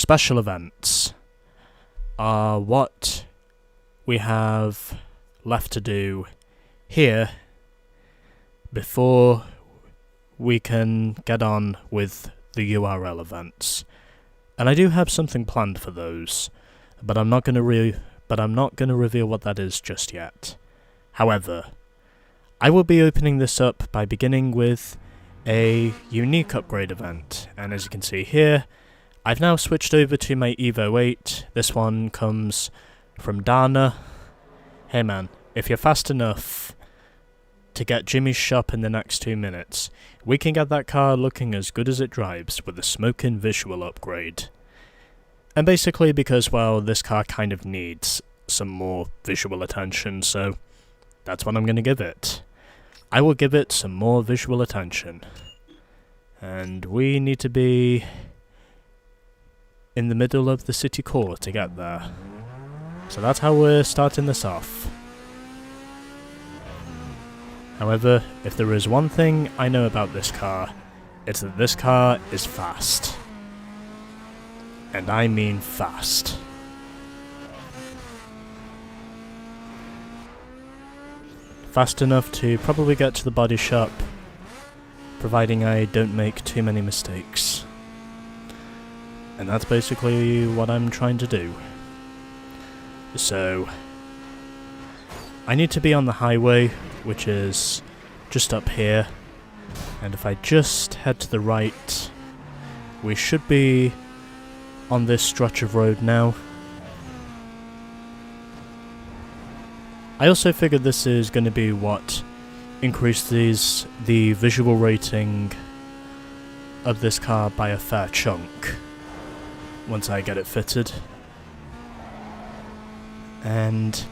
special events are what we have left to do here before we can get on with the URL events. And I do have something planned for those, but I'm not going to reveal what that is just yet. However, I will be opening this up by beginning with a unique upgrade event, and as you can see here, I've now switched over to my Evo 8. This one comes from Dana. Hey man, if you're fast enough to get Jimmy's shop in the next 2 minutes, we can get that car looking as good as it drives with a smoking visual upgrade. And basically because, well, this car kind of needs some more visual attention, so that's what I'm going to give it. I will give it some more visual attention. And we need to be in the middle of the city core to get there. So that's how we're starting this off. However, if there is one thing I know about this car, it's that this car is fast. And I mean fast. Fast enough to probably get to the body shop, providing I don't make too many mistakes. And that's basically what I'm trying to do. So, I need to be on the highway, which is just up here, and if I just head to the right, we should be on this stretch of road now. I also figured this is going to be what increases the visual rating of this car by a fair chunk once I get it fitted. And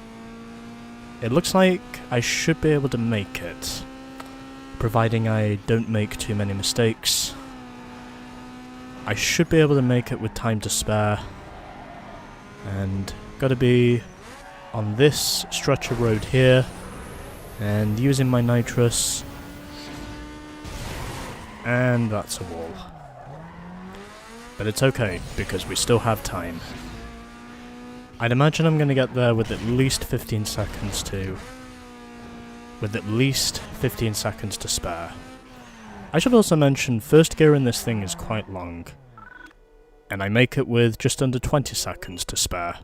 it looks like I should be able to make it, providing I don't make too many mistakes. I should be able to make it with time to spare, and gotta be on this stretch of road here, and using my nitrous, and that's a wall. But it's okay, because we still have time. I'd imagine I'm going to get there with at least 15 seconds to spare. I should also mention, first gear in this thing is quite long, and I make it with just under 20 seconds to spare.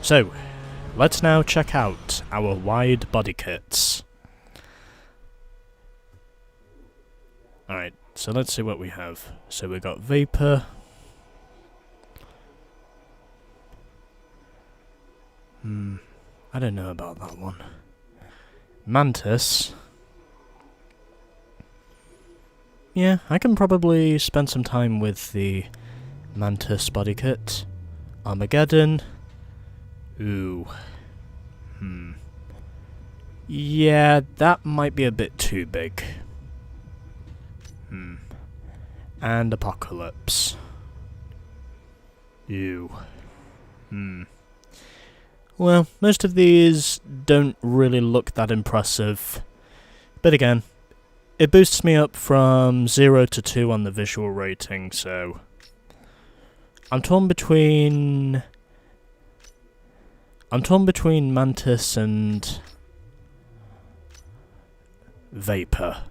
So, let's now check out our wide body kits. Alright, so let's see what we have. So we got Vapor. I don't know about that one. Mantis. Yeah, I can probably spend some time with the Mantis body kit. Armageddon. Ooh. Yeah, that might be a bit too big. And Apocalypse. Ew. Well, most of these don't really look that impressive. But again, it boosts me up from 0 to 2 on the visual rating, so I'm torn between Mantis and Vapor.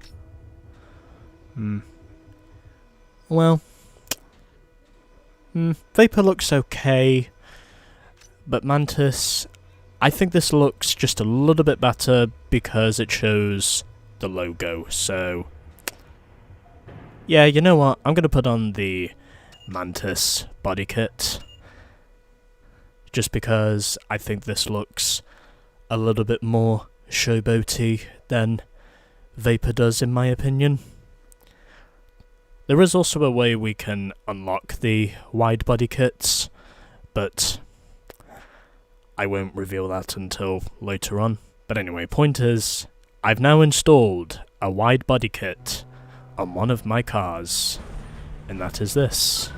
Well, Vapor looks okay, but Mantis, I think this looks just a little bit better because it shows the logo, so yeah, you know what, I'm gonna put on the Mantis body kit, just because I think this looks a little bit more showboaty than Vapor does, in my opinion. There is also a way we can unlock the wide body kits, but I won't reveal that until later on. But anyway, point is, I've now installed a wide body kit on one of my cars, and that is this.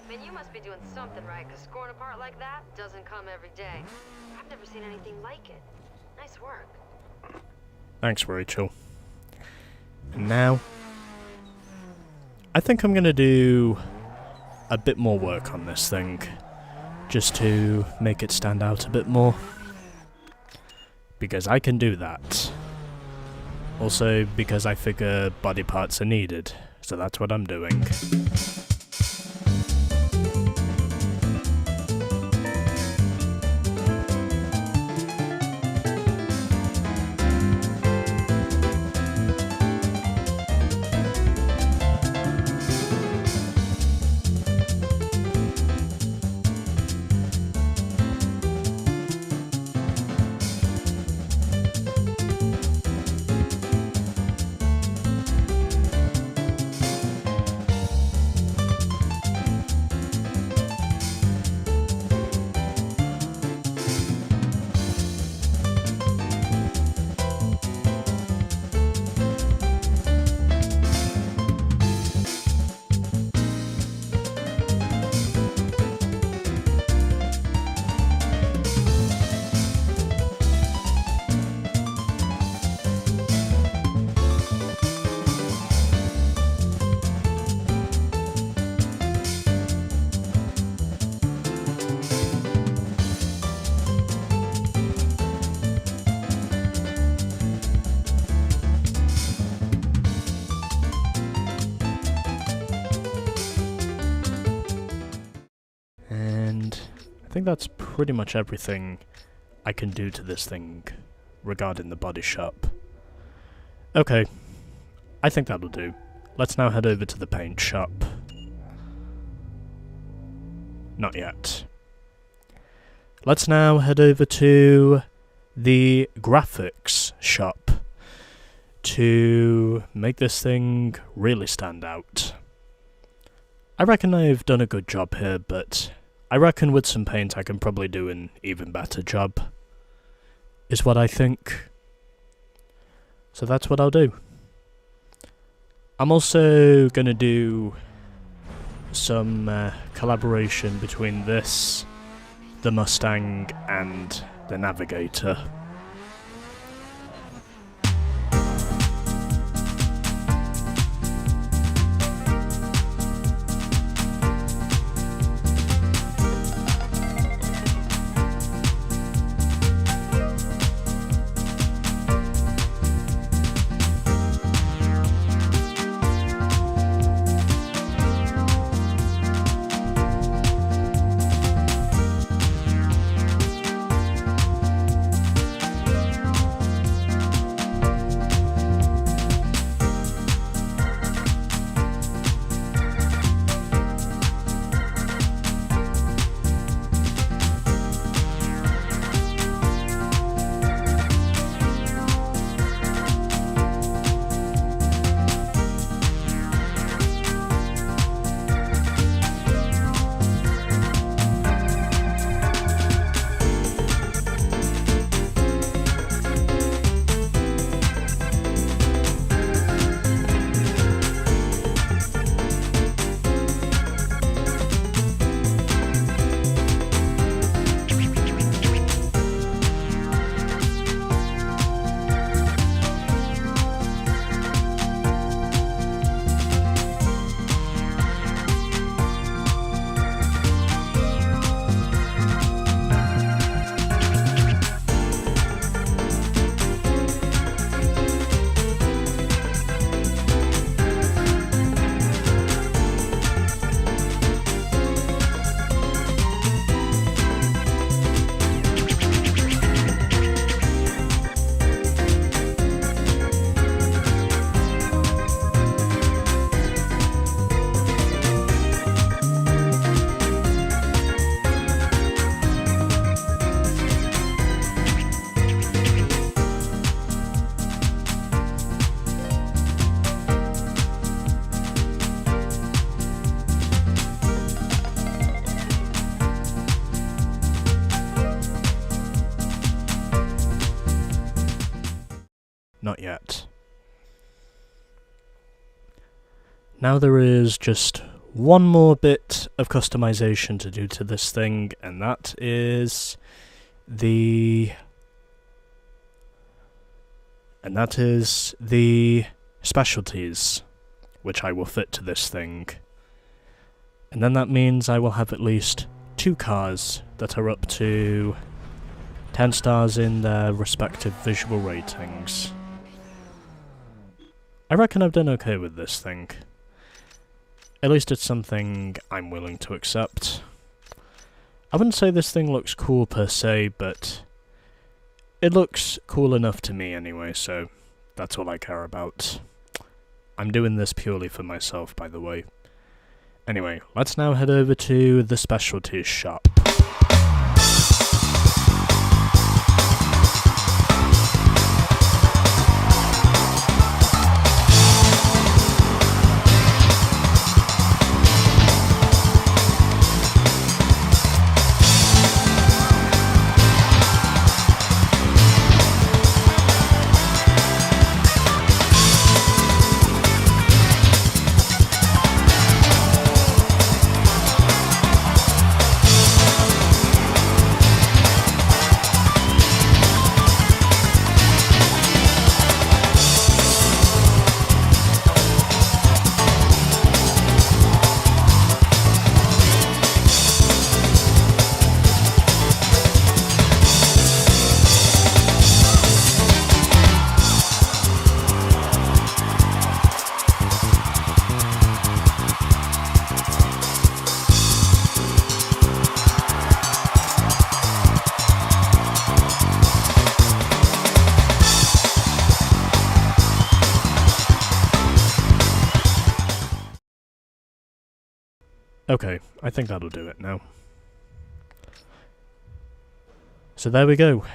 Man, you must be doing something right, because scoring a part like that doesn't come every day. I've never seen anything like it. Nice work. Thanks, Rachel. And now, I think I'm gonna do a bit more work on this thing, just to make it stand out a bit more. Because I can do that. Also, because I figure body parts are needed, so that's what I'm doing. And I think that's pretty much everything I can do to this thing regarding the body shop. Okay, I think that'll do. Let's now head over to the paint shop. Not yet. Let's now head over to the graphics shop to make this thing really stand out. I reckon I've done a good job here, but I reckon with some paint I can probably do an even better job, is what I think. So that's what I'll do. I'm also gonna do some collaboration between this, the Mustang, and the Navigator. Not yet. Now there is just one more bit of customization to do to this thing, and that is the specialties. which I will fit to this thing. And then that means I will have at least 2 cars that are up to 10 stars in their respective visual ratings. I reckon I've done okay with this thing. At least it's something I'm willing to accept. I wouldn't say this thing looks cool per se, but it looks cool enough to me anyway, so that's all I care about. I'm doing this purely for myself, by the way. Anyway, let's now head over to the specialties shop. Okay, I think that'll do it now. So there we go.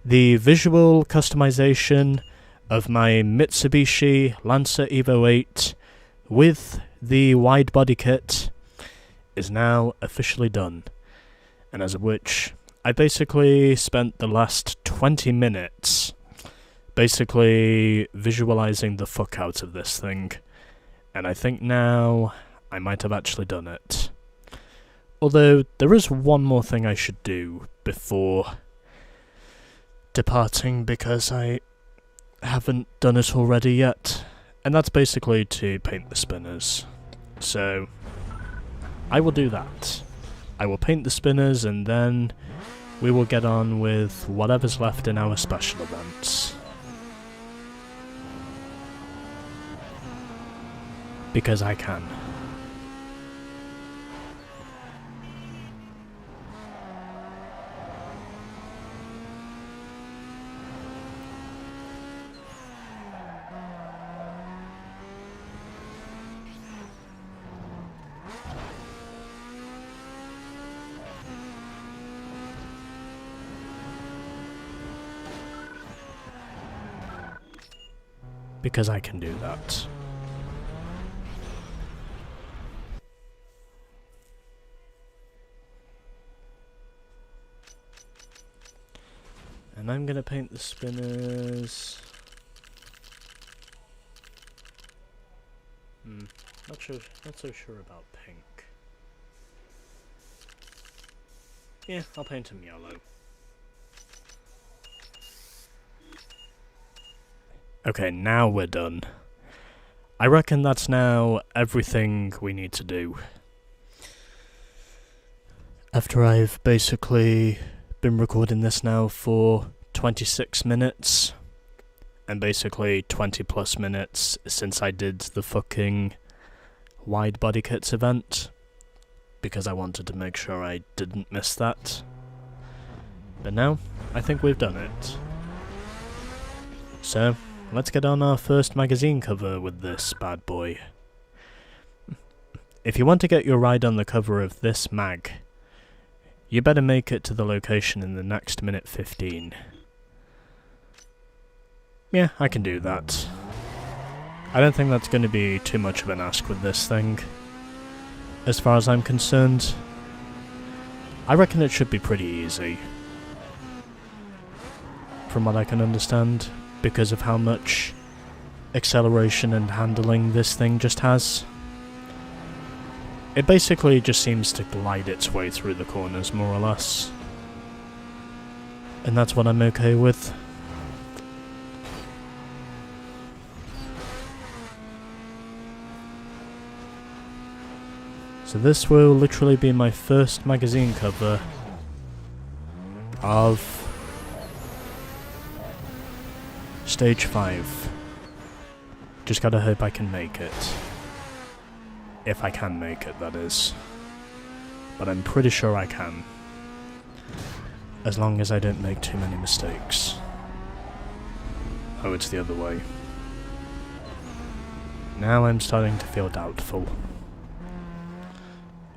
The visual customization of my Mitsubishi Lancer Evo 8 with the wide body kit is now officially done. And as of which, I basically spent the last 20 minutes basically visualizing the fuck out of this thing. And I think now I might have actually done it. Although, there is one more thing I should do before departing, because I haven't done it already yet. And that's basically to paint the spinners. So, I will do that. I will paint the spinners, and then we will get on with whatever's left in our special events. Because I can. Because I can do that. And I'm gonna paint the spinners. Not so sure about pink. Yeah, I'll paint them yellow. Okay, now we're done. I reckon that's now everything we need to do. After I've basically been recording this now for 26 minutes, and basically 20 plus minutes since I did the fucking wide body kits event, because I wanted to make sure I didn't miss that. But now, I think we've done it. So, let's get on our first magazine cover with this bad boy. If you want to get your ride on the cover of this mag, you better make it to the location in the next minute 15. Yeah, I can do that. I don't think that's going to be too much of an ask with this thing. As far as I'm concerned, I reckon it should be pretty easy. From what I can understand, because of how much acceleration and handling this thing just has. It basically just seems to glide its way through the corners, more or less. And that's what I'm okay with. So this will literally be my first magazine cover of Stage 5. Just gotta hope I can make it. If I can make it, that is. But I'm pretty sure I can. As long as I don't make too many mistakes. Oh, it's the other way. Now I'm starting to feel doubtful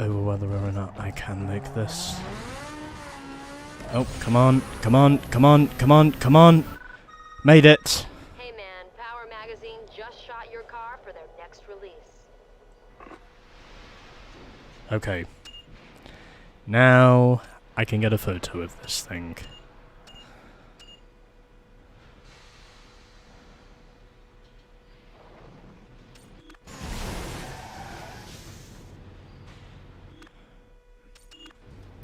over whether or not I can make this. Oh, come on, come on, come on, come on, come on! Made it! Hey man, Power Magazine just shot your car for their next release. Okay. Now I can get a photo of this thing.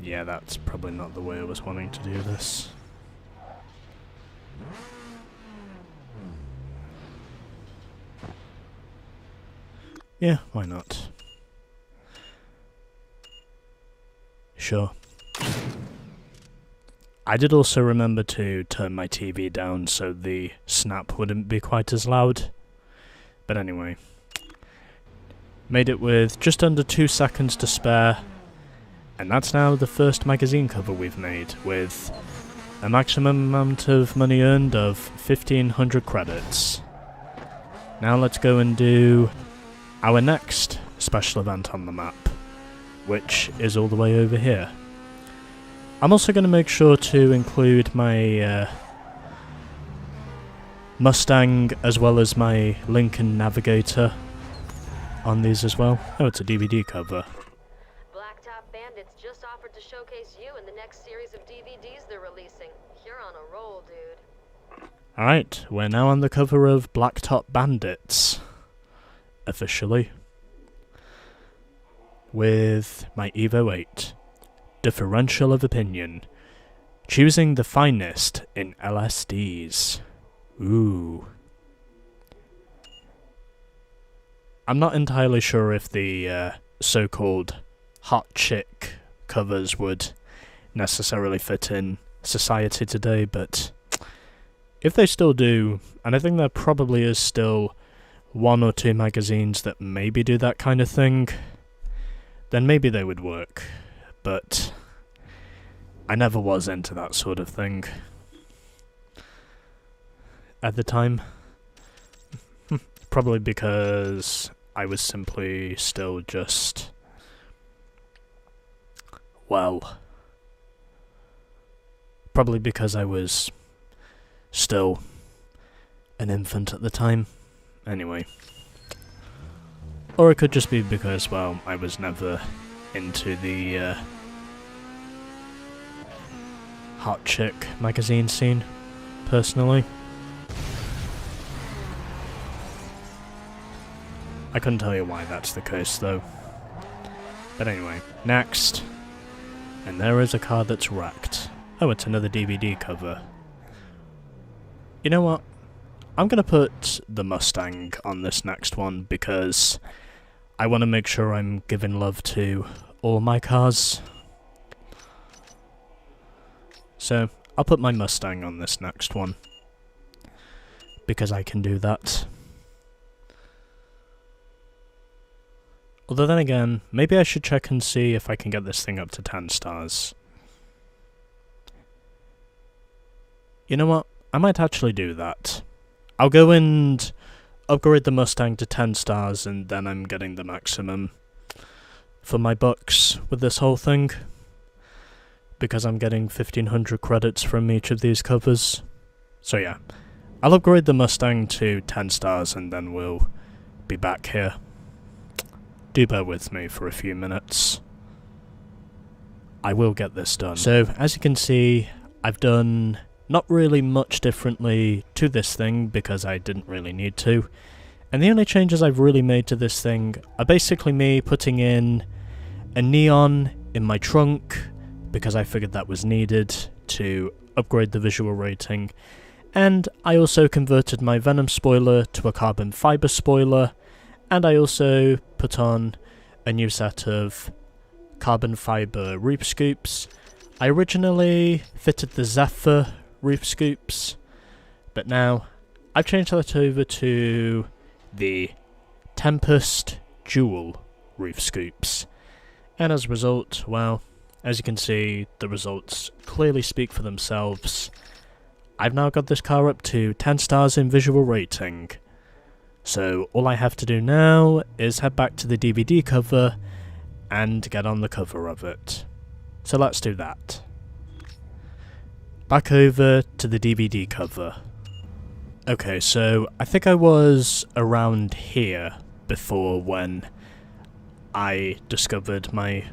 Yeah, that's probably not the way I was wanting to do this. Yeah, why not? Sure. I did also remember to turn my TV down so the snap wouldn't be quite as loud. But anyway. Made it with just under 2 seconds to spare. And that's now the first magazine cover we've made, with a maximum amount of money earned of 1500 credits. Now let's go and do our next special event on the map, which is all the way over here. I'm also going to make sure to include my Mustang as well as my Lincoln Navigator on these as well. Oh, it's a DVD cover. Blacktop Bandits just offered to showcase you in the next series of DVDs they're releasing. You're on a roll, dude. Alright, we're now on the cover of Blacktop Bandits. Officially. With my Evo 8. Differential of opinion. Choosing the finest in LSDs. Ooh. I'm not entirely sure if the so-called hot chick covers would necessarily fit in society today, but if they still do, and I think there probably is still 1 or 2 magazines that maybe do that kind of thing, then maybe they would work, but I never was into that sort of thing at the time. Probably because I was simply still just, well, probably because I was still an infant at the time. Anyway. Or it could just be because, well, I was never into the hot chick magazine scene, personally. I couldn't tell you why that's the case, though. But anyway, next. And there is a car that's wrecked. Oh, it's another DVD cover. You know what? I'm gonna put the Mustang on this next one because I want to make sure I'm giving love to all my cars. So, I'll put my Mustang on this next one. Because I can do that. Although then again, maybe I should check and see if I can get this thing up to 10 stars. You know what? I might actually do that. I'll go and upgrade the Mustang to 10 stars and then I'm getting the maximum for my bucks with this whole thing. Because I'm getting 1500 credits from each of these covers. So yeah, I'll upgrade the Mustang to 10 stars and then we'll be back here. Do bear with me for a few minutes. I will get this done. So, as you can see, I've done not really much differently to this thing because I didn't really need to. And the only changes I've really made to this thing are basically me putting in a neon in my trunk because I figured that was needed to upgrade the visual rating. And I also converted my Venom spoiler to a carbon fibre spoiler. And I also put on a new set of carbon fibre roof scoops. I originally fitted the Zephyr roof scoops, but now I've changed that over to the Tempest dual roof scoops. And as a result, well, as you can see, the results clearly speak for themselves. I've now got this car up to 10 stars in visual rating. So all I have to do now is head back to the DVD cover and get on the cover of it. So let's do that. Back over to the DVD cover. Okay, so I think I was around here before when I discovered my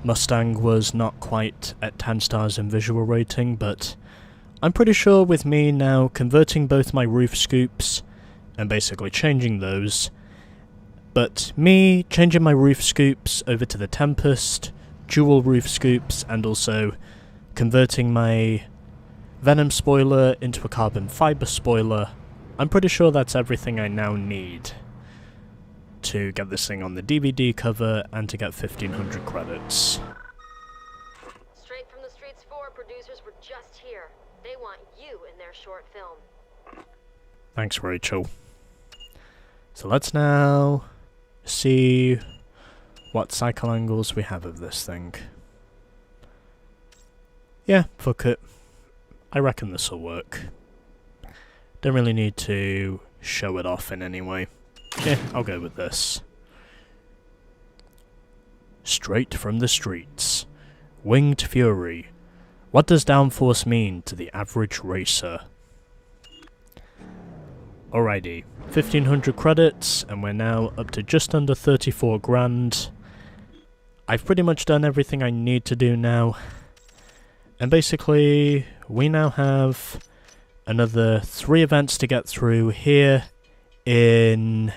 Mustang was not quite at 10 stars in visual rating, but I'm pretty sure with me now converting both my roof scoops and basically changing those, but me changing my roof scoops over to the Tempest dual roof scoops and also converting my Venom spoiler into a carbon fibre spoiler, I'm pretty sure that's everything I now need to get this thing on the DVD cover and to get 1500 credits. Straight from the Streets 4 producers were just here. They want you in their short film. Thanks, Rachel. So let's now see what cycle angles we have of this thing. Yeah, fuck it. I reckon this'll work. Don't really need to show it off in any way. Yeah, I'll go with this. Straight from the streets. Winged Fury. What does downforce mean to the average racer? Alrighty, 1500 credits, and we're now up to just under 34 grand. I've pretty much done everything I need to do now. And basically, we now have another 3 events to get through here in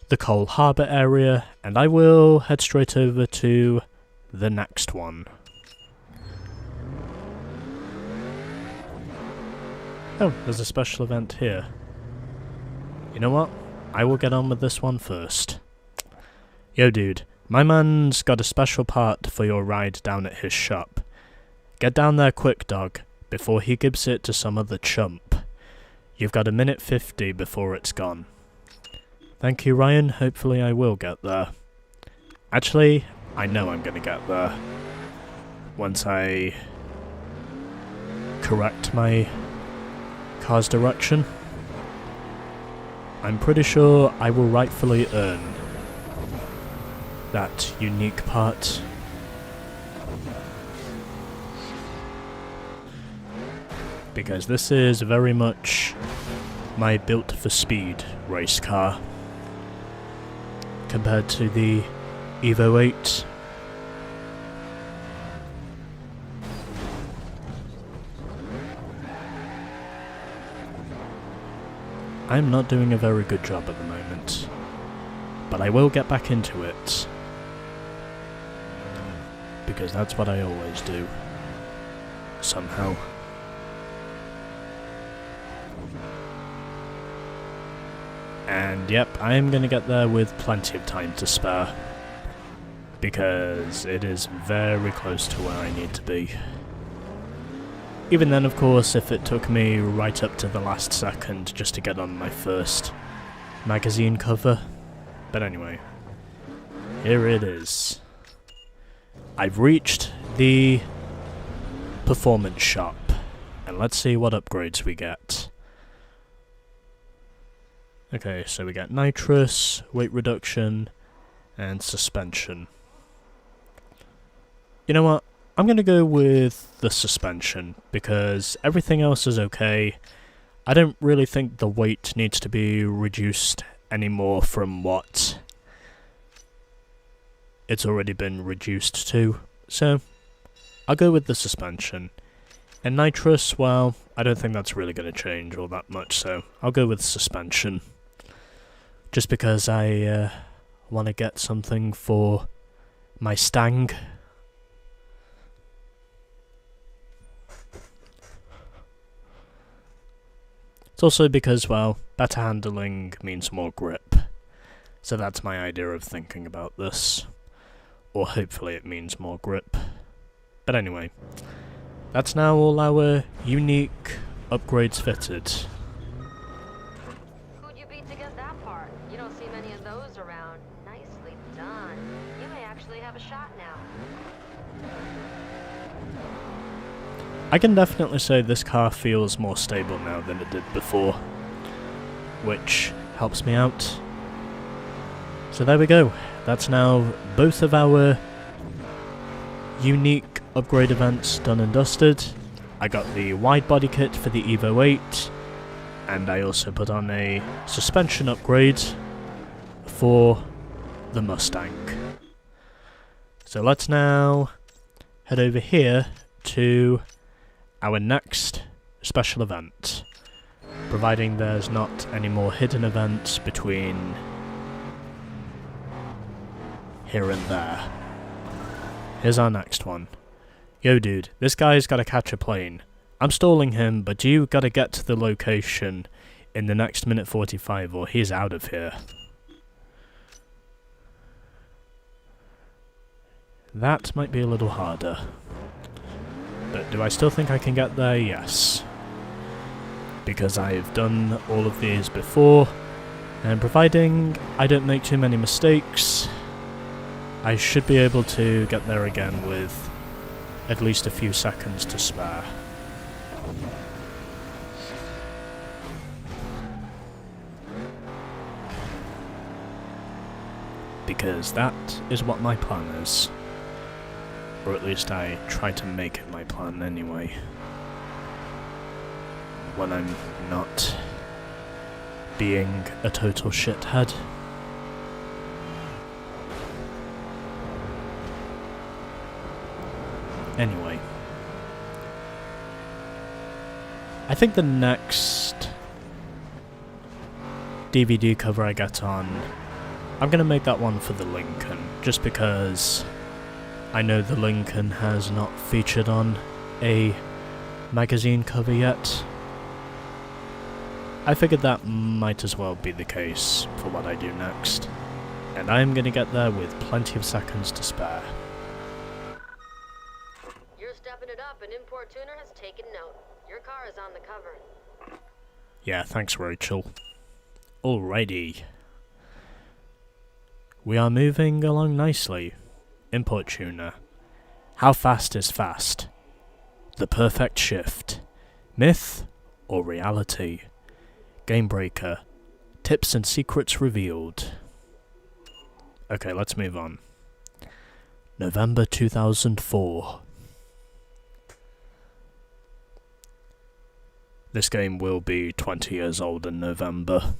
the Cole Harbour area, and I will head straight over to the next one. Oh, there's a special event here. You know what? I will get on with this one first. Yo dude, my man's got a special part for your ride down at his shop. Get down there quick, dog, before he gives it to some other chump. You've got 1:50 before it's gone. Thank you, Ryan. Hopefully I will get there. Actually, I know I'm gonna get there. Once I correct my car's direction. I'm pretty sure I will rightfully earn that unique part. Because this is very much my built for speed race car compared to the Evo 8. I'm not doing a very good job at the moment, but I will get back into it, because that's what I always do, somehow. And yep, I am going to get there with plenty of time to spare, because it is very close to where I need to be. Even then, of course, if it took me right up to the last second just to get on my first magazine cover. But anyway, here it is. I've reached the performance shop, and let's see what upgrades we get. Okay, so we get nitrous, weight reduction, and suspension. You know what? I'm going to go with the suspension, because everything else is okay. I don't really think the weight needs to be reduced anymore from what it's already been reduced to, so I'll go with the suspension. And nitrous, well, I don't think that's really going to change all that much, so I'll go with suspension. Just because I want to get something for my Stang. It's also because, well, better handling means more grip. So that's my idea of thinking about this. Or hopefully it means more grip. But anyway, that's now all our unique upgrades fitted. Who'd you beat to get that part? You don't see many of those around. Nicely done. You may actually have a shot now. I can definitely say this car feels more stable now than it did before, which helps me out. So there we go. That's now both of our unique upgrade events done and dusted. I got the wide body kit for the Evo 8, and I also put on a suspension upgrade for the Mustang. So let's now head over here to our next special event, providing there's not any more hidden events between here and there. Here's our next one. Yo dude, this guy's gotta catch a plane. I'm stalling him, but you gotta get to the location in the next minute 45 or he's out of here. That might be a little harder. But do I still think I can get there? Yes. Because I've done all of these before, and providing I don't make too many mistakes, I should be able to get there again with at least a few seconds to spare. Because that is what my plan is. Or at least I try to make it my plan anyway. When I'm not being a total shithead. Anyway. I think the next DVD cover I get on, I'm gonna make that one for the Lincoln, just because I know the Lincoln has not featured on a magazine cover yet. I figured that might as well be the case for what I do next, and I'm gonna get there with plenty of seconds to spare. You're stepping it up, and Import Tuner has taken note. Your car is on the cover. Yeah, thanks Rachel. Alrighty. We are moving along nicely. Import Tuner. How fast is fast? The perfect shift. Myth or reality? Game Breaker. Tips and secrets revealed. Okay, let's move on. November 2004. This game will be 20 years old in November.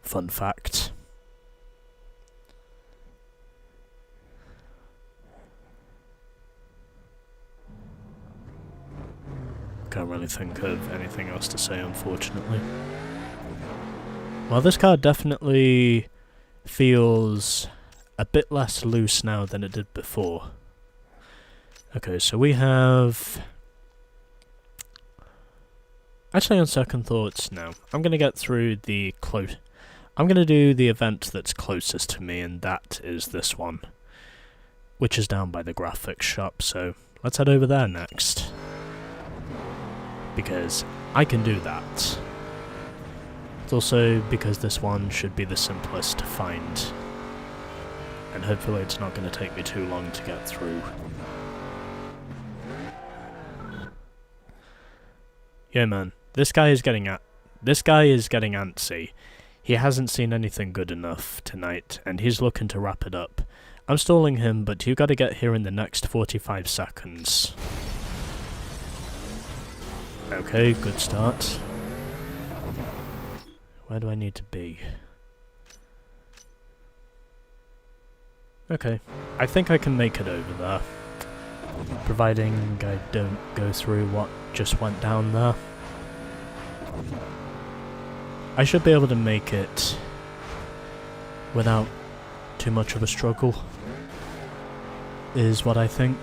Fun fact. Can't really think of anything else to say, unfortunately. Well, this card definitely feels a bit less loose now than it did before. Okay, so we have... Actually, on second thoughts, no. I'm going to get through the I'm going to do the event that's closest to me, and that is this one, which is down by the graphics shop, so let's head over there next. Because I can do that. It's also because this one should be the simplest to find, and hopefully it's not going to take me too long to get through. Yeah man, this guy is getting antsy. He hasn't seen anything good enough tonight, and he's looking to wrap it up. I'm stalling him, but you gotta get here in the next 45 seconds. Okay, good start. Where do I need to be? Okay, I think I can make it over there. Providing I don't go through what just went down there. I should be able to make it without too much of a struggle, is what I think,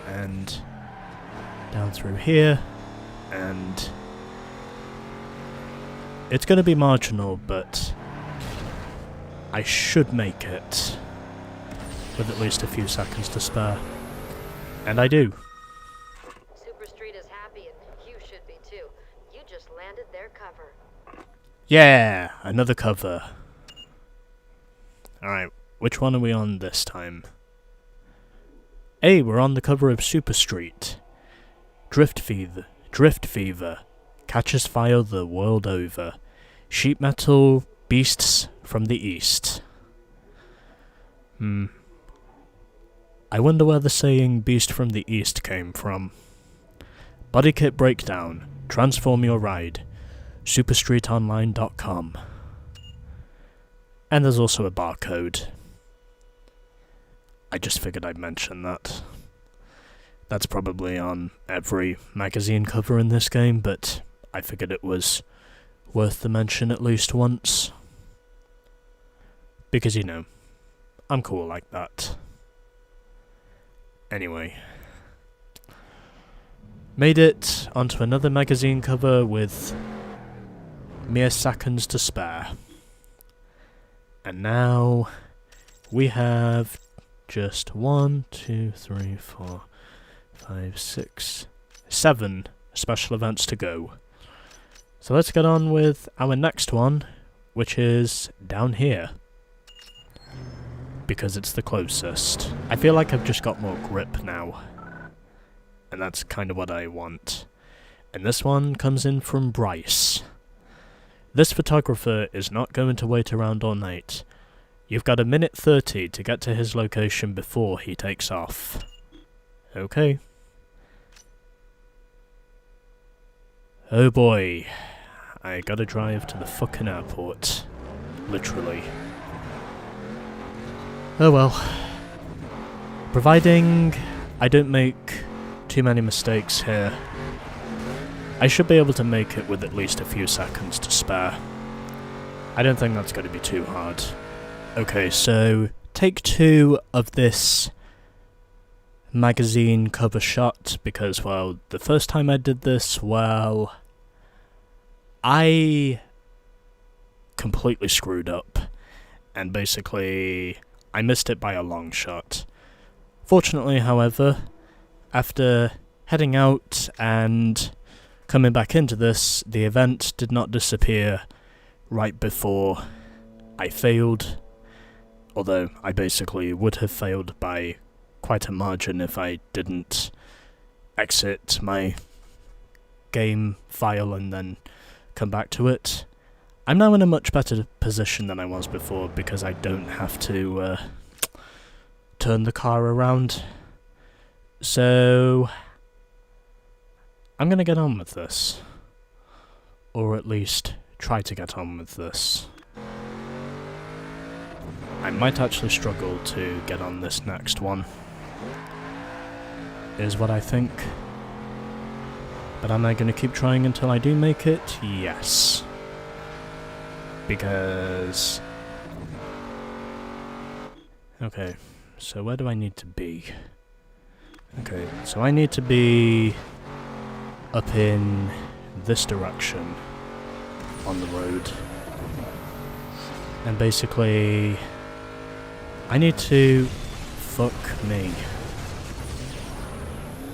and down through here, and it's going to be marginal, but I should make it with at least a few seconds to spare. And I do. Super Street is happy, and you should be too. You just landed their cover. Yeah, another cover. Alright, which one are we on this time? Hey, we're on the cover of Super Street. Drift Fever, catches fire the world over. Sheet metal beasts from the east. I wonder where the saying beast from the east came from. Body kit breakdown, transform your ride. superstreetonline.com. And there's also a barcode. I just figured I'd mention that. That's probably on every magazine cover in this game, but I figured it was worth the mention at least once. Because, you know, I'm cool like that. Anyway. Made it onto another magazine cover with mere seconds to spare. And now we have just 1, 2, 3, 4, 5, 6, 7 special events to go. So let's get on with our next one, which is down here. Because it's the closest. I feel like I've just got more grip now. And that's kind of what I want. And this one comes in from Bryce. This photographer is not going to wait around all night. You've got 1:30 to get to his location before he takes off. Okay. Oh boy. I gotta drive to the fucking airport. Literally. Oh well. Providing I don't make too many mistakes here, I should be able to make it with at least a few seconds to spare. I don't think that's going to be too hard. Okay, so take 2 of this magazine cover shot, because, well, the first time I did this, well, I completely screwed up, and basically I missed it by a long shot. Fortunately, however, after heading out and coming back into this, the event did not disappear right before I failed, although I basically would have failed by quite a margin if I didn't exit my game file and then come back to it. I'm now in a much better position than I was before because I don't have to turn the car around. So I'm going to get on with this. Or at least try to get on with this. I might actually struggle to get on this next one, is what I think. But am I going to keep trying until I do make it? Yes. Because... okay, so where do I need to be? Okay, so I need to be up in this direction on the road. And basically, I need to... fuck me.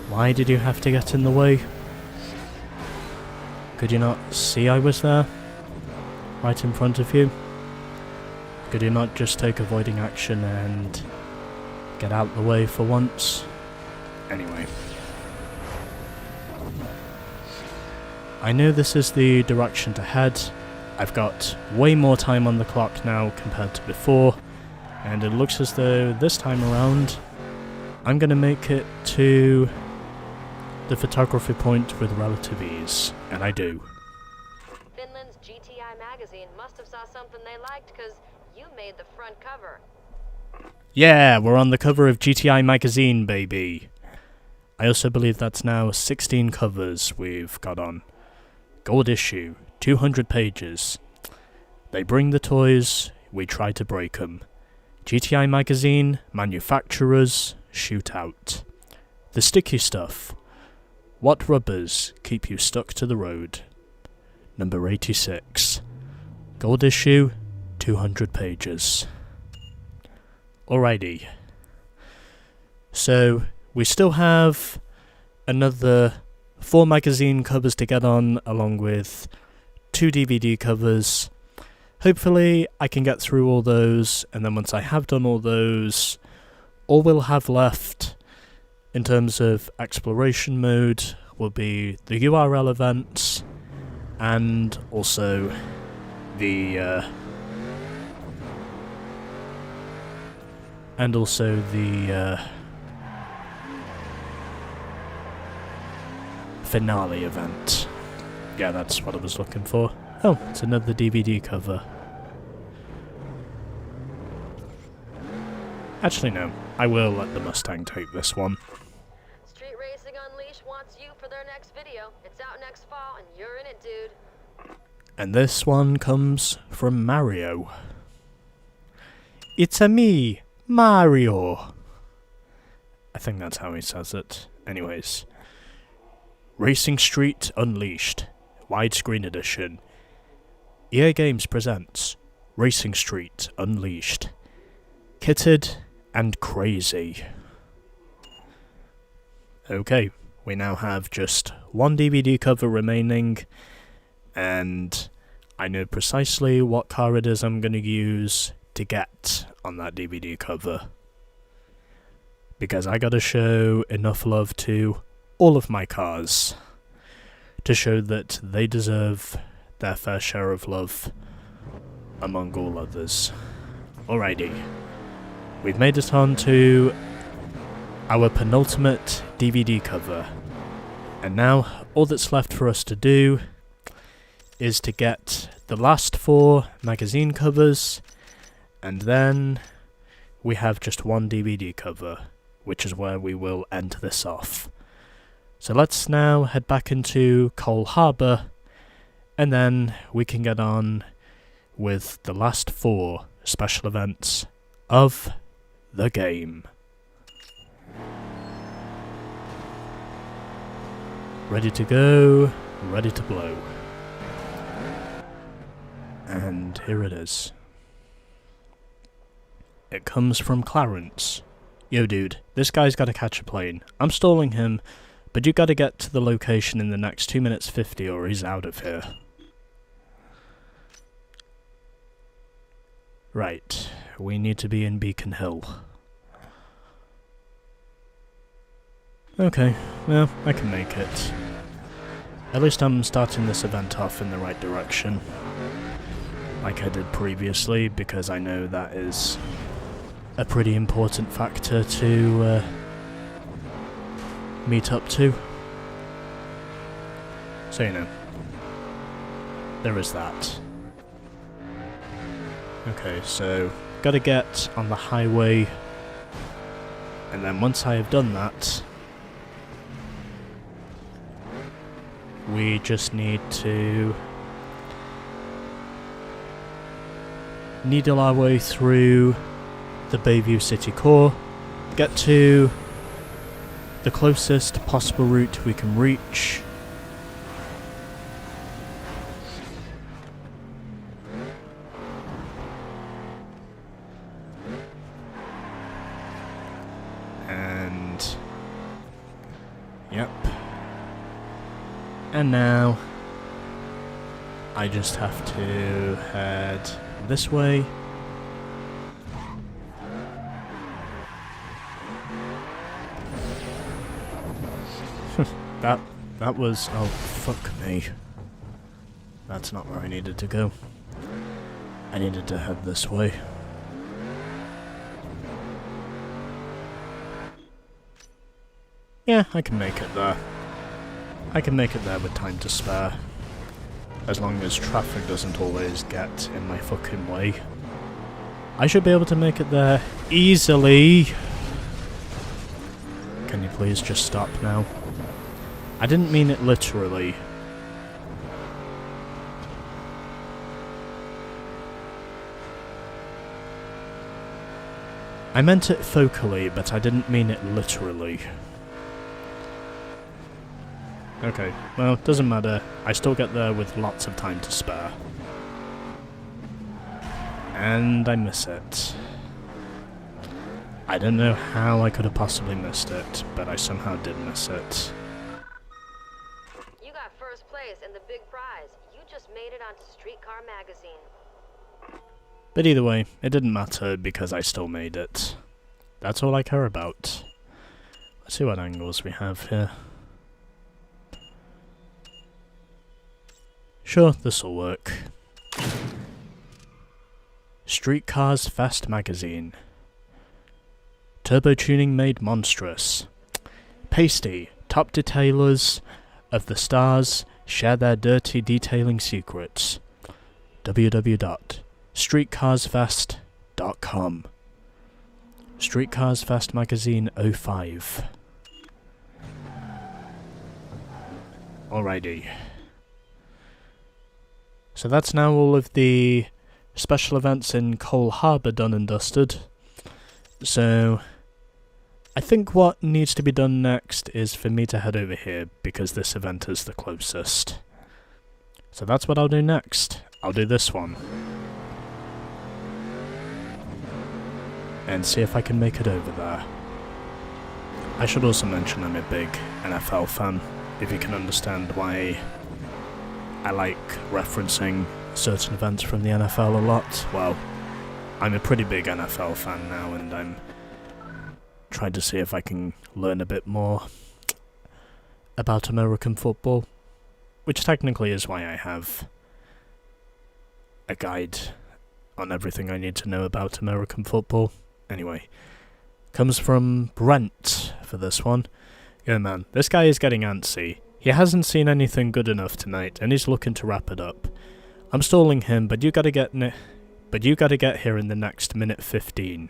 Why did you have to get in the way? Could you not see I was there? Right in front of you? Could you not just take avoiding action and get out the way for once? Anyway. I know this is the direction to head. I've got way more time on the clock now compared to before, and it looks as though this time around I'm going to make it to the photography point with relative ease, and I do. Finland's GTI magazine must have saw something they liked, because you made the front cover. Yeah, we're on the cover of GTI magazine, baby. I also believe that's now 16 covers we've got on. Gold issue, 200 pages. They bring the toys, we try to break 'em. GTI magazine, manufacturers, shoot out. The sticky stuff. What rubbers keep you stuck to the road? Number 86. Gold issue, 200 pages. Alrighty. So, we still have another 4 magazine covers to get on, along with 2 DVD covers. Hopefully, I can get through all those, and then once I have done all those, all we'll have left in terms of exploration mode will be the URL events, and also the finale event. Yeah, that's what I was looking for. Oh, it's another DVD cover. Actually, no. I will let the Mustang take this one. Street Racing Unleashed wants you for their next video. It's out next fall, and you're in it, dude. And this one comes from Mario. It's a me, Mario. I think that's how he says it. Anyways. Racing Street Unleashed, Widescreen Edition. EA Games presents Racing Street Unleashed. Kitted and crazy. Okay, we now have just 1 DVD cover remaining, and I know precisely what car it is I'm going to use to get on that DVD cover. Because I gotta show enough love to all of my cars to show that they deserve their fair share of love among all others. Alrighty, we've made it on to our penultimate DVD cover, and now all that's left for us to do is to get the last 4 magazine covers, and then we have just 1 DVD cover, which is where we will end this off. So let's now head back into Cole Harbour, and then we can get on with the last 4 special events of the game. Ready to go, ready to blow. And here it is. It comes from Clarence. Yo dude, this guy's gotta catch a plane. I'm stalling him, but you gotta get to the location in the next 2 minutes 50 or he's out of here. Right, we need to be in Beacon Hill. Okay, well, I can make it. At least I'm starting this event off in the right direction, like I did previously, because I know that is a pretty important factor to meet up to. So, you know, there is that. Okay, so gotta get on the highway, and then once I have done that, we just need to needle our way through the Bayview City core, get to the closest possible route we can reach, and yep, and now I just have to head this way. That was... oh, fuck me. That's not where I needed to go. I needed to head this way. Yeah, I can make it there. I can make it there with time to spare. As long as traffic doesn't always get in my fucking way. I should be able to make it there easily. Can you please just stop now? I didn't mean it literally. I meant it focally, but I didn't mean it literally. Okay, well, doesn't matter. I still get there with lots of time to spare. And I miss it. I don't know how I could have possibly missed it, but I somehow did miss it. You got first place and the big prize. You just made it onto Streetcar Magazine. But either way, it didn't matter because I still made it. That's all I care about. Let's see what angles we have here. Sure, this'll work. Streetcars Fast Magazine. Turbo tuning made monstrous. Pasty, top detailers of the stars share their dirty detailing secrets. www.streetcarsfast.com. Streetcars Fast Magazine 05. Alrighty. So that's now all of the special events in Cole Harbour done and dusted. So I think what needs to be done next is for me to head over here because this event is the closest. So that's what I'll do next. I'll do this one. And see if I can make it over there. I should also mention I'm a big NFL fan, if you can understand why I like referencing certain events from the NFL a lot. Well, I'm a pretty big NFL fan now, and I'm trying to see if I can learn a bit more about American football, which technically is why I have a guide on everything I need to know about American football. Anyway, comes from Brent for this one. Yeah, man, this guy is getting antsy. He hasn't seen anything good enough tonight, and he's looking to wrap it up. I'm stalling him, but you gotta get here in the next minute 15.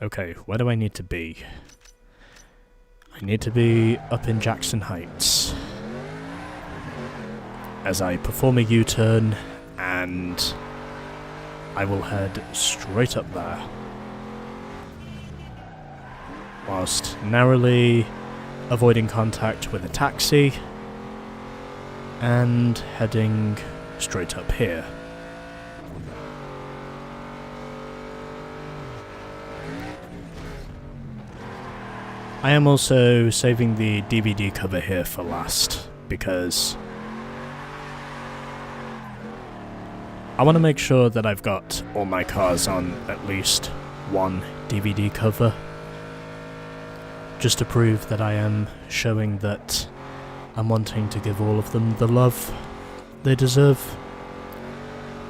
Okay, where do I need to be? I need to be up in Jackson Heights. As I perform a U-turn, and I will head straight up there. Whilst narrowly avoiding contact with a taxi, and heading straight up here. I am also saving the DVD cover here for last, because I want to make sure that I've got all my cars on at least one DVD cover, just to prove that I am showing that I'm wanting to give all of them the love they deserve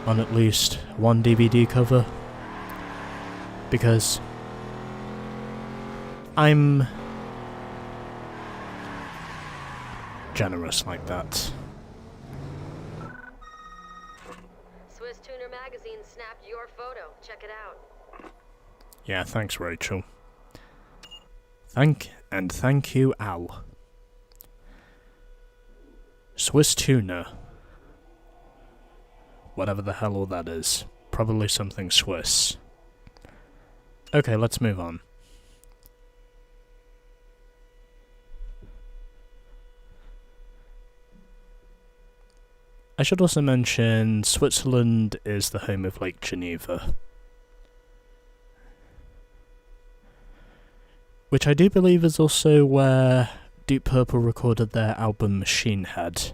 on at least one DVD cover, because I'm generous like that. Swiss Tuner Magazine snapped your photo. Check it out. Yeah, thanks, Rachel. Thank you, Al. Swiss tuna. Whatever the hell all that is. Probably something Swiss. Okay, let's move on. I should also mention Switzerland is the home of Lake Geneva, which I do believe is also where Deep Purple recorded their album Machine Head.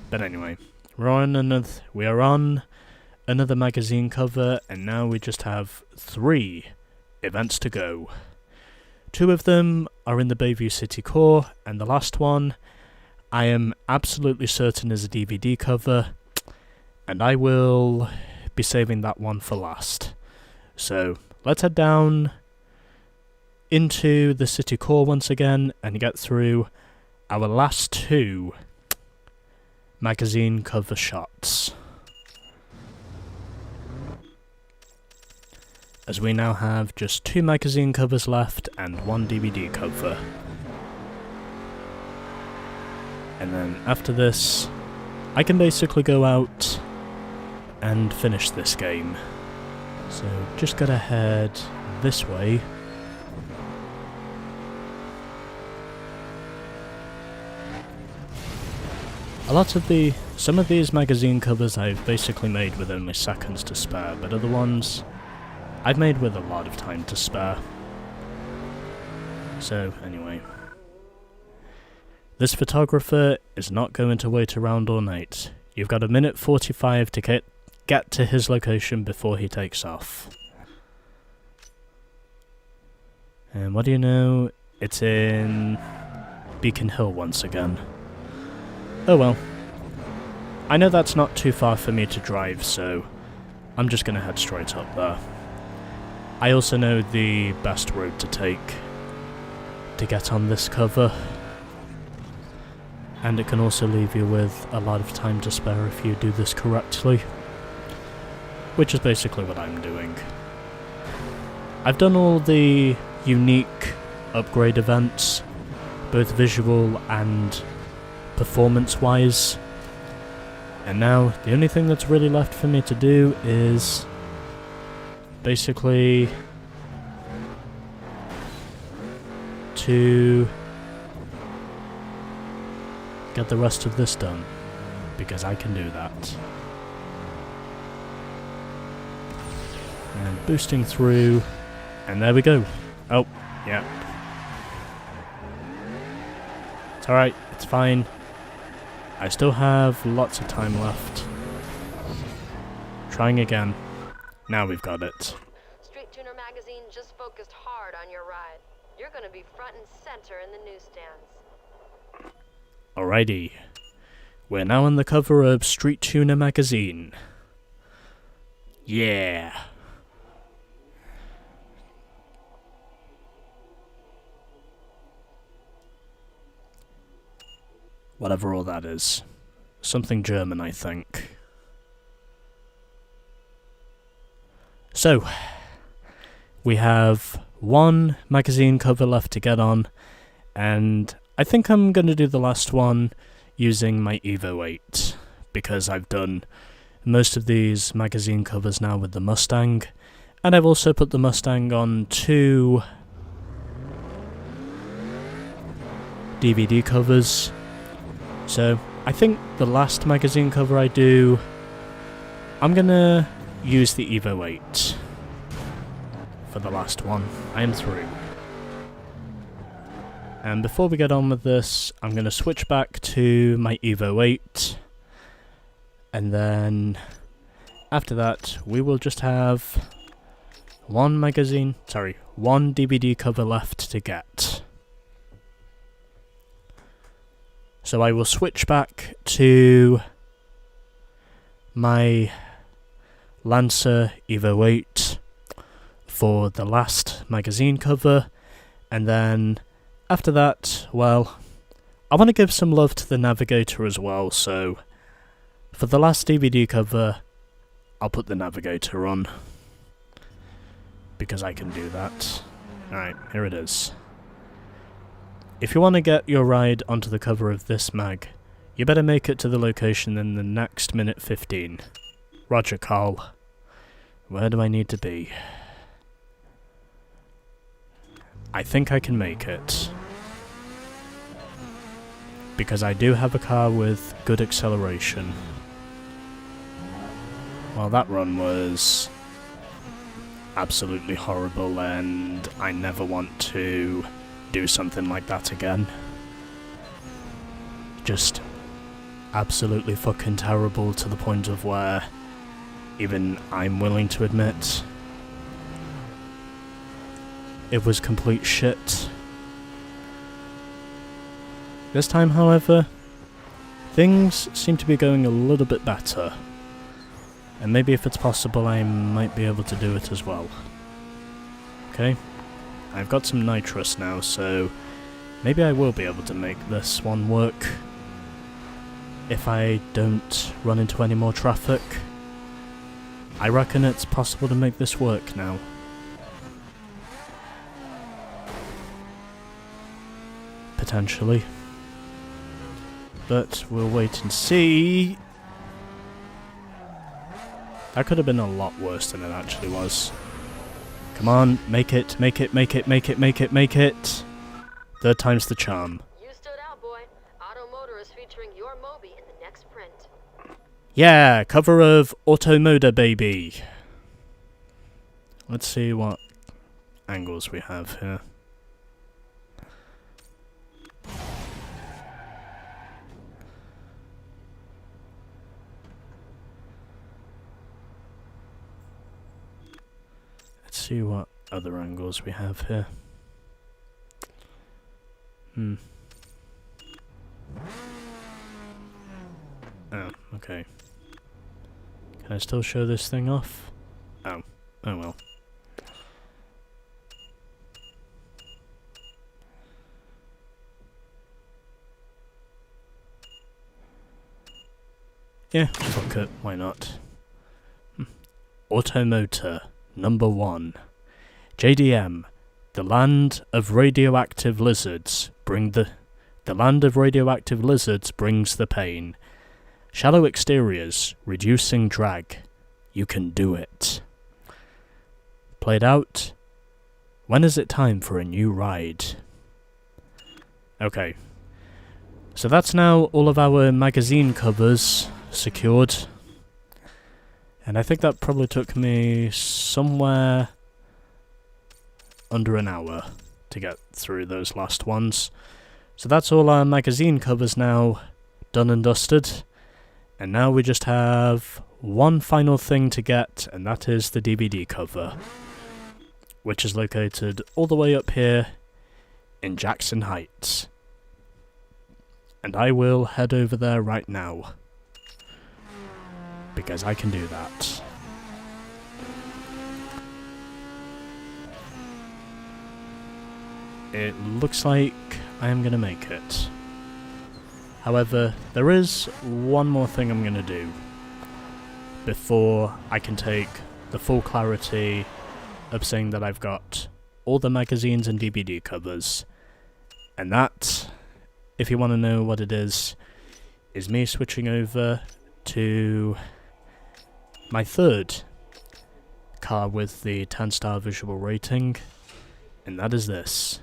But anyway, we are on another magazine cover, and now we just have 3 events to go. 2 of them are in the Bayview City core, and the last one I am absolutely certain is a DVD cover, and I will be saving that one for last. So let's head down into the city core once again and get through our last 2 magazine cover shots, as we now have just 2 magazine covers left and 1 DVD cover. And then after this, I can basically go out and finish this game. So just gotta head this way. Some of these magazine covers I've basically made with only seconds to spare, but other ones I've made with a lot of time to spare. So, anyway. This photographer is not going to wait around all night. You've got 1:45 to get to his location before he takes off. And what do you know? It's in Beacon Hill once again. Oh well. I know that's not too far for me to drive, so I'm just gonna head straight up there. I also know the best road to take to get on this cover, and it can also leave you with a lot of time to spare if you do this correctly, which is basically what I'm doing. I've done all the unique upgrade events, both visual and performance-wise, and now the only thing that's really left for me to do is basically to get the rest of this done, because I can do that. And boosting through, and there we go. Oh, yeah. It's alright, it's fine. I still have lots of time left. Trying again. Now we've got it. Street Tuner magazine just focused hard on your ride. You're gonna be front and center in the newsstands. Alrighty. We're now on the cover of Street Tuner magazine. Yeah. Whatever all that is. Something German, I think. So, we have one magazine cover left to get on, and I think I'm going to do the last one using my Evo 8, because I've done most of these magazine covers now with the Mustang, and I've also put the Mustang on 2 DVD covers. So, I think the last magazine cover I do, I'm gonna use the Evo 8 for the last one. I am through. And before we get on with this, I'm gonna switch back to my Evo 8, and then after that, we will just have one DVD cover left to get. So I will switch back to my Lancer Evo 8 for the last magazine cover, and then after that, well, I want to give some love to the Navigator as well, so for the last DVD cover, I'll put the Navigator on, because I can do that. Alright, here it is. If you want to get your ride onto the cover of this mag, you better make it to the location in the next minute 15. Roger, Carl. Where do I need to be? I think I can make it. Because I do have a car with good acceleration. Well, that run was absolutely horrible, and I never want to do something like that again. Just absolutely fucking terrible, to the point of where even I'm willing to admit it was complete shit. This time, however, things seem to be going a little bit better, and maybe if it's possible I might be able to do it as well. Okay? I've got some nitrous now, so maybe I will be able to make this one work if I don't run into any more traffic. I reckon it's possible to make this work now. Potentially. But we'll wait and see. That could have been a lot worse than it actually was. Come on, make it, make it, make it, make it, make it, make it. Third time's the charm. You stood out, boy. Auto Motor is featuring your Moby in the Yeah, cover of Automoda, baby. Let's see what angles we have here. Let's see what other angles we have here. Oh, okay. Can I still show this thing off? Oh. Oh well. Yeah, fuck it, why not? Automotor, number 1. JDM, the land of radioactive lizards brings the pain. Shallow exteriors, reducing drag. You can do it. Played out. When is it time for a new ride? Okay. So that's now all of our magazine covers secured. And I think that probably took me somewhere under an hour to get through those last ones. So that's all our magazine covers now done and dusted. And now we just have one final thing to get, and that is the DVD cover, which is located all the way up here in Jackson Heights. And I will head over there right now, because I can do that. It looks like I am going to make it. However, there is one more thing I'm going to do before I can take the full clarity of saying that I've got all the magazines and DVD covers. And that, if you want to know what it is me switching over to my third car with the 10-star visual rating, and that is this.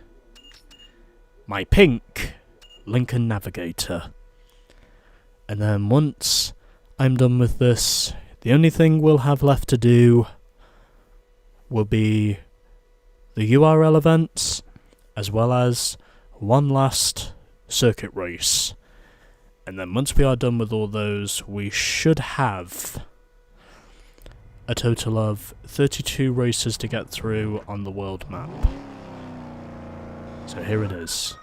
My pink Lincoln Navigator. And then once I'm done with this, the only thing we'll have left to do will be the URL events, as well as one last circuit race. And then once we are done with all those, we should have a total of 32 races to get through on the world map. So here it is.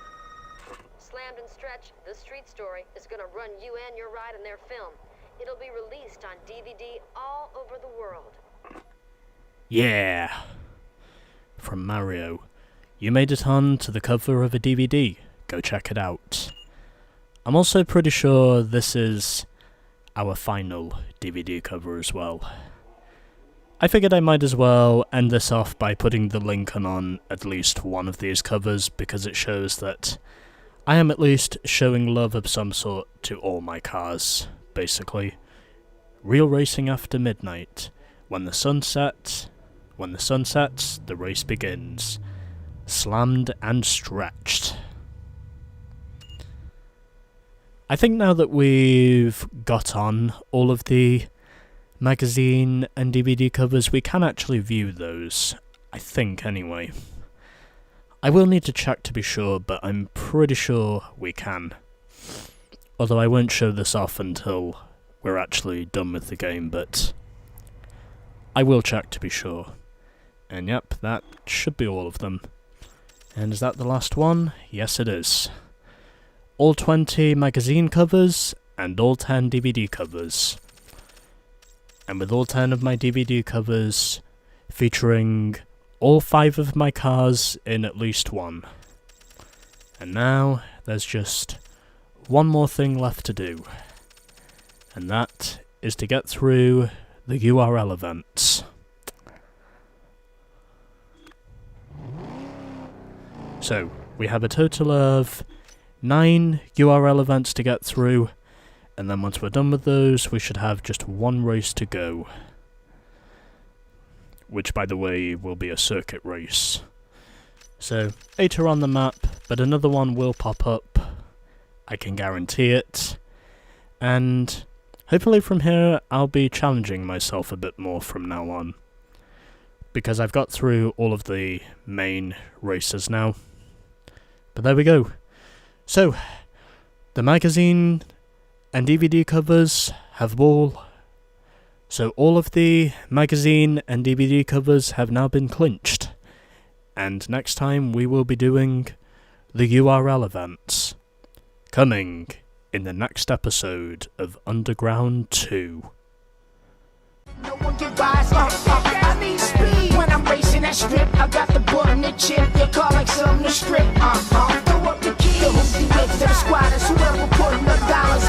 Slammed and Stretch, The Street Story, is gonna run you and your ride in their film. It'll be released on DVD all over the world. Yeah! From Mario. You made it on to the cover of a DVD. Go check it out. I'm also pretty sure this is our final DVD cover as well. I figured I might as well end this off by putting the link on at least one of these covers, because it shows that I am at least showing love of some sort to all my cars, basically. Real racing after midnight. When the sun sets, the race begins. Slammed and Stretched. I think now that we've got on all of the magazine and DVD covers, we can actually view those. I think, anyway. I will need to check to be sure, but I'm pretty sure we can. Although I won't show this off until we're actually done with the game, but I will check to be sure. And yep, that should be all of them. And is that the last one? Yes, it is. All 20 magazine covers and all 10 DVD covers. And with all 10 of my DVD covers featuring all 5 of my cars in at least one. And now there's just one more thing left to do. And that is to get through the URL events. So, we have a total of 9 URL events to get through, and then once we're done with those, we should have just one race to go. Which, by the way, will be a circuit race. So, 8 are on the map, but another one will pop up. I can guarantee it. And Hopefully from here, I'll be challenging myself a bit more from now on, because I've got through all of the main races now. But there we go. So, the magazine and DVD covers have all... So all of the magazine and DVD covers have now been clinched. And next time we will be doing the URL events. Coming in the next episode of Underground 2. No one can buy I need speed when I'm racing that strip. I got the bull and the chip. Your car like something to strip. Throw up the keys. The hoopty whip to the squatters. Whoever putting the dollars